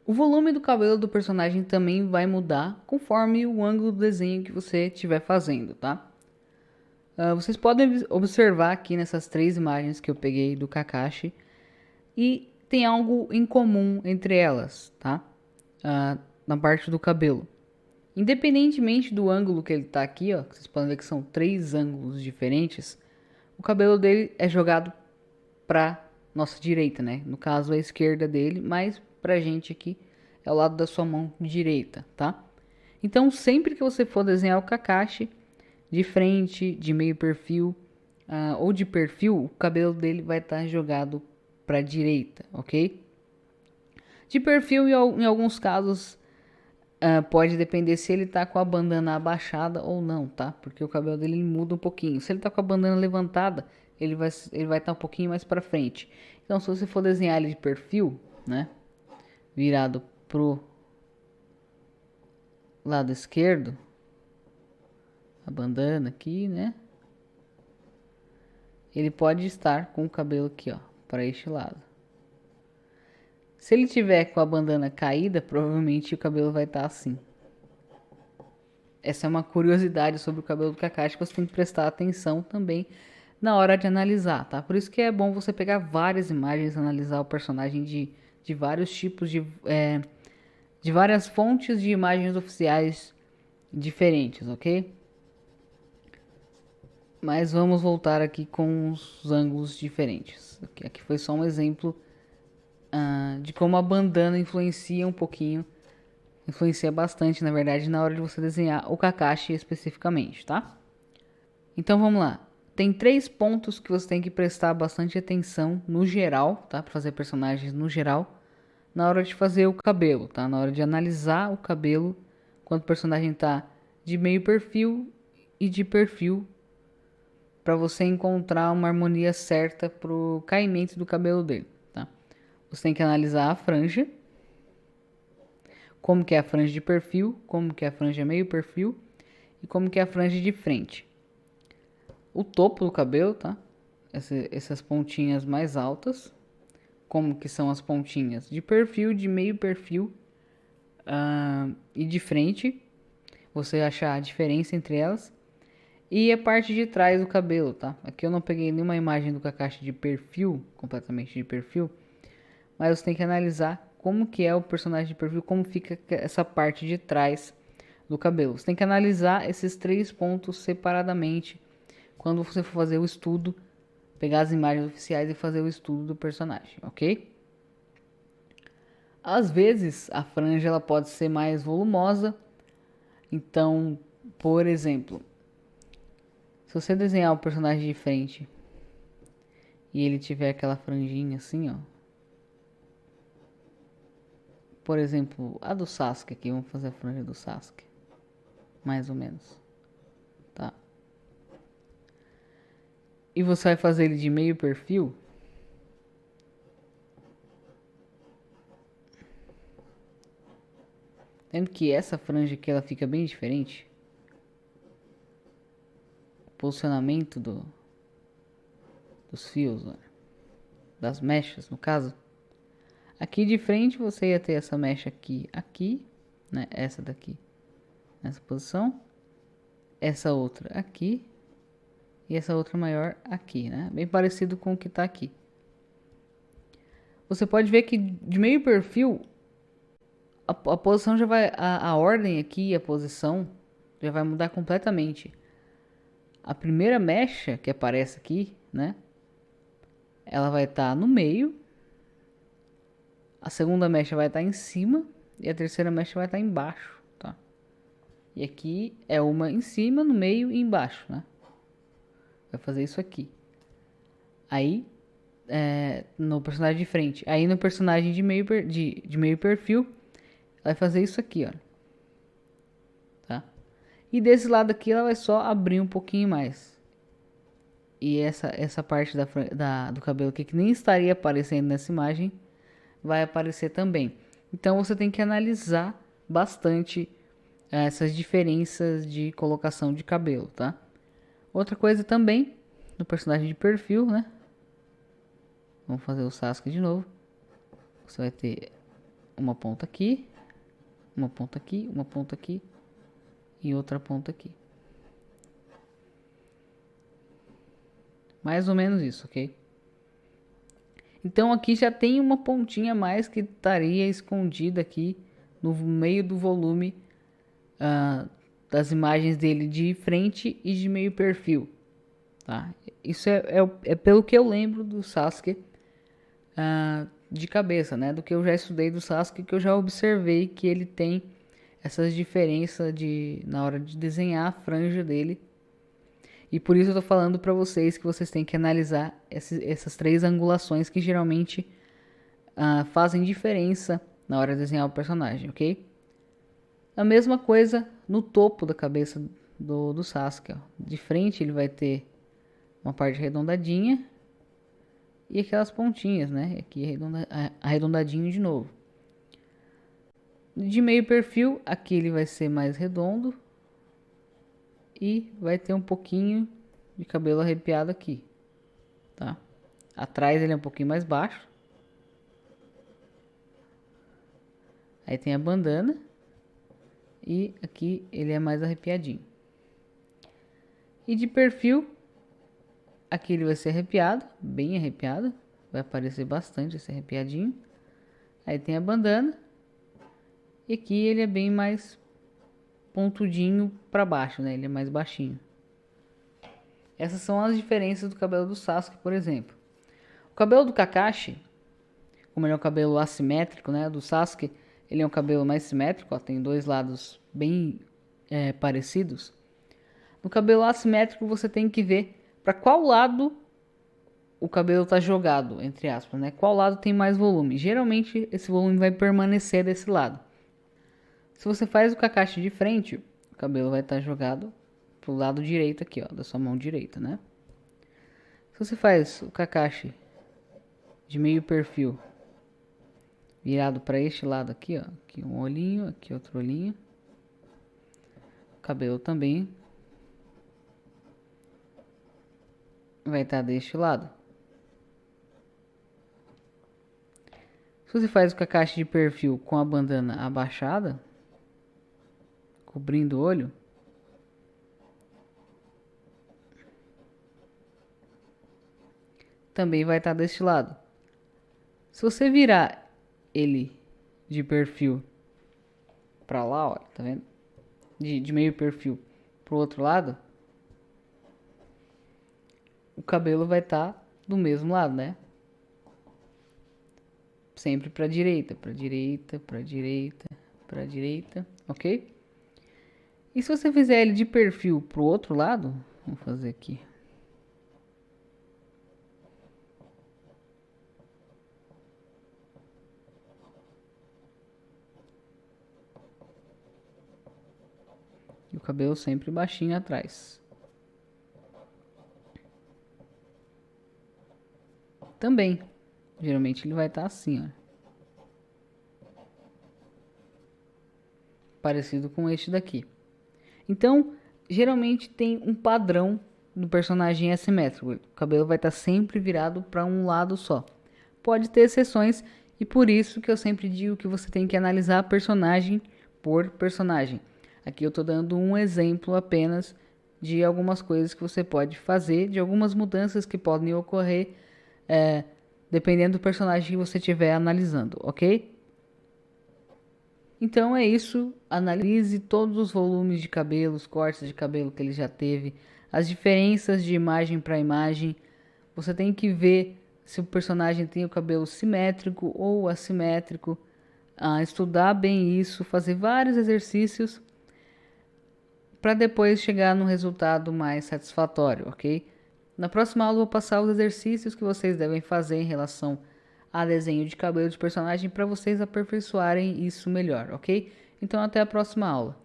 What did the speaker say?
O volume do cabelo do personagem também vai mudar conforme o ângulo do desenho que você estiver fazendo, tá? Vocês podem observar aqui nessas 3 imagens que eu peguei do Kakashi e tem algo em comum entre elas, tá? Na parte do cabelo. Independentemente do ângulo que ele tá aqui, ó, vocês podem ver que são 3 ângulos diferentes, o cabelo dele é jogado para nossa direita, né? No caso, a esquerda dele, mas pra gente aqui é o lado da sua mão direita, tá? Então, sempre que você for desenhar o Kakashi, de frente, de meio perfil ou de perfil, o cabelo dele vai estar jogado para a direita, ok? De perfil, em alguns casos, pode depender se ele tá com a bandana abaixada ou não, tá? Porque o cabelo dele muda um pouquinho. Se ele tá com a bandana levantada, ele vai estar um pouquinho mais para frente. Então, se você for desenhar ele de perfil, né? Virado pro lado esquerdo, a bandana aqui, né? Ele pode estar com o cabelo aqui, ó, para este lado. Se ele tiver com a bandana caída, provavelmente o cabelo vai estar assim. Essa é uma curiosidade sobre o cabelo do Kakashi que você tem que prestar atenção também na hora de analisar, tá? Por isso que é bom você pegar várias imagens, analisar o personagem de vários tipos de várias fontes de imagens oficiais diferentes, ok? Mas vamos voltar aqui com os ângulos diferentes. Aqui foi só um exemplo de como a bandana influencia um pouquinho, influencia bastante, na verdade, na hora de você desenhar o Kakashi especificamente, tá? Então vamos lá. Tem 3 pontos que você tem que prestar bastante atenção no geral, tá? Para fazer personagens no geral, na hora de fazer o cabelo, tá? Na hora de analisar o cabelo, quando o personagem tá de meio perfil e de perfil, para você encontrar uma harmonia certa pro caimento do cabelo dele, tá? Você tem que analisar a franja, como que é a franja de perfil, como que é a franja meio perfil e como que é a franja de frente. O topo do cabelo, tá? Essas pontinhas mais altas, como que são as pontinhas de perfil, de meio perfil e de frente. Você achar a diferença entre elas. E a parte de trás do cabelo, tá? Aqui eu não peguei nenhuma imagem do Kakashi de perfil, completamente de perfil. Mas você tem que analisar como que é o personagem de perfil, como fica essa parte de trás do cabelo. Você tem que analisar esses 3 pontos separadamente quando você for fazer o estudo, pegar as imagens oficiais e fazer o estudo do personagem, ok? Às vezes a franja ela pode ser mais volumosa, então, por exemplo, se você desenhar o personagem de frente e ele tiver aquela franjinha assim, ó, por exemplo, a do Sasuke aqui, vamos fazer a franja do Sasuke, mais ou menos, tá? E você vai fazer ele de meio perfil. Lembra que essa franja aqui ela fica bem diferente? O posicionamento dos fios, ó, das mechas, no caso. Aqui de frente você ia ter essa mecha aqui, né? Essa daqui, nessa posição. Essa outra aqui. E essa outra maior aqui, né? Bem parecido com o que tá aqui. Você pode ver que de meio perfil, a posição já vai... A ordem aqui, a posição, já vai mudar completamente. A primeira mecha que aparece aqui, né? Ela vai estar no meio. A segunda mecha vai estar em cima. E a terceira mecha vai estar embaixo, tá? E aqui é uma em cima, no meio e embaixo, né? Vai fazer isso aqui. Aí, no personagem de frente. Aí no personagem de meio perfil, vai fazer isso aqui, ó. Tá? E desse lado aqui, ela vai só abrir um pouquinho mais. E essa parte do cabelo aqui, que nem estaria aparecendo nessa imagem, vai aparecer também. Então, você tem que analisar bastante essas diferenças de colocação de cabelo, tá? Outra coisa também, no personagem de perfil, né? Vamos fazer o Sasuke de novo. Você vai ter uma ponta aqui, uma ponta aqui, uma ponta aqui e outra ponta aqui. Mais ou menos isso, ok? Então aqui já tem uma pontinha a mais que estaria escondida aqui no meio do volume das imagens dele de frente e de meio perfil, tá? Isso é pelo que eu lembro do Sasuke de cabeça, né? Do que eu já estudei do Sasuke, que eu já observei que ele tem essas diferenças na hora de desenhar a franja dele. E por isso eu tô falando para vocês que vocês têm que analisar essas três angulações que geralmente fazem diferença na hora de desenhar o personagem, ok? A mesma coisa no topo da cabeça do Sasuke, ó. De frente ele vai ter uma parte arredondadinha e aquelas pontinhas, né? Aqui arredondadinho de novo. De meio perfil, aqui ele vai ser mais redondo e vai ter um pouquinho de cabelo arrepiado aqui, tá? Atrás ele é um pouquinho mais baixo. Aí tem a bandana e aqui ele é mais arrepiadinho. E de perfil, aqui ele vai ser arrepiado, bem arrepiado, vai aparecer bastante esse arrepiadinho. Aí tem a bandana e aqui ele é bem mais pontudinho para baixo, né? Ele é mais baixinho. Essas são as diferenças do cabelo do Sasuke, por exemplo. O cabelo do Kakashi, como ele é um cabelo assimétrico, né? Do Sasuke, ele é um cabelo mais simétrico, ó, tem dois lados bem parecidos. No cabelo assimétrico você tem que ver para qual lado o cabelo está jogado, entre aspas, né? Qual lado tem mais volume. Geralmente esse volume vai permanecer desse lado. Se você faz o Kakashi de frente, o cabelo vai estar jogado pro lado direito aqui, ó, da sua mão direita, né? Se você faz o Kakashi de meio perfil virado para este lado aqui, ó, aqui um olhinho, aqui outro olhinho, o cabelo também vai estar deste lado. Se você faz o Kakashi de perfil com a bandana abaixada, cobrindo o olho, também vai estar deste lado. Se você virar ele de perfil para lá, ó, tá vendo? De meio perfil pro outro lado, o cabelo vai estar do mesmo lado, né? Sempre para direita, para direita, para direita, para direita, ok? E se você fizer ele de perfil pro outro lado, vamos fazer aqui. E o cabelo sempre baixinho atrás. Também, geralmente ele vai estar assim, ó. Parecido com este daqui. Então, geralmente tem um padrão do personagem assimétrico. O cabelo vai estar sempre virado para um lado só. Pode ter exceções e por isso que eu sempre digo que você tem que analisar personagem por personagem. Aqui eu estou dando um exemplo apenas de algumas coisas que você pode fazer, de algumas mudanças que podem ocorrer dependendo do personagem que você estiver analisando, ok? Então é isso, analise todos os volumes de cabelo, os cortes de cabelo que ele já teve, as diferenças de imagem para imagem. Você tem que ver se o personagem tem o cabelo simétrico ou assimétrico, estudar bem isso, fazer vários exercícios para depois chegar no resultado mais satisfatório, ok? Na próxima aula eu vou passar os exercícios que vocês devem fazer em relação a desenho de cabelo de personagem para vocês aperfeiçoarem isso melhor, ok? Então até a próxima aula.